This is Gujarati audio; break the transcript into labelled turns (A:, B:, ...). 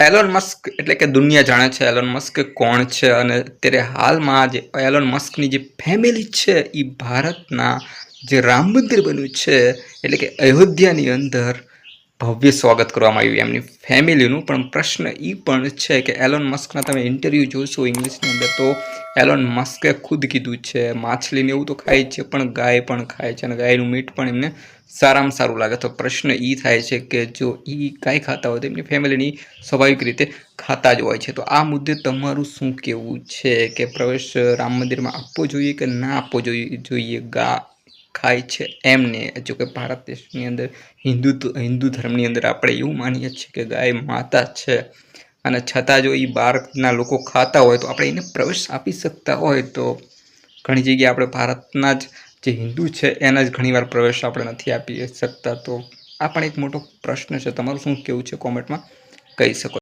A: એલોન મસ્ક એટલે કે દુનિયા જાણે છે એલોન મસ્ક કોણ છે અને અત્યારે હાલમાં જે એલોન મસ્કની જે ફેમિલી છે એ ભારતના જે રામ મંદિર બન્યું છે એટલે કે અયોધ્યાની અંદર ભવ્ય સ્વાગત કરવામાં આવ્યું એમની ફેમિલીનું. પણ પ્રશ્ન એ પણ છે કે એલોન મસ્કના તમે ઇન્ટરવ્યૂ જોશો ઇંગ્લિશની અંદર તો એલોન મસ્કે ખુદ કીધું છે માછલીને એવું તો ખાય છે પણ ગાય પણ ખાય છે અને ગાયનું મીટ પણ એમને સારામાં સારું લાગે. તો પ્રશ્ન એ થાય છે કે જો એ ગાય ખાતા હોય તો એમની ફેમિલીની સ્વાભાવિક રીતે ખાતા જ હોય છે. તો આ મુદ્દે તમારું શું કહેવું છે કે પ્રવેશ રામ મંદિરમાં આપવો જોઈએ કે ના આપવો જોઈએ? ખાય છે એમને. જો કે ભારત દેશની અંદર હિન્દુ ધર્મની અંદર આપણે એવું માનીએ છીએ કે ગાય માતા છે અને છતાં જો એ બહારના લોકો ખાતા હોય તો આપણે એને પ્રવેશ આપી શકતા હોય તો ઘણી જગ્યાએ આપણે ભારતના જે હિન્દુ છે એના જ ઘણીવાર પ્રવેશ આપણે નથી આપી શકતા. તો આ પણ એક મોટો પ્રશ્ન છે. તમારું શું કહેવું છે કોમેન્ટમાં કહી શકો.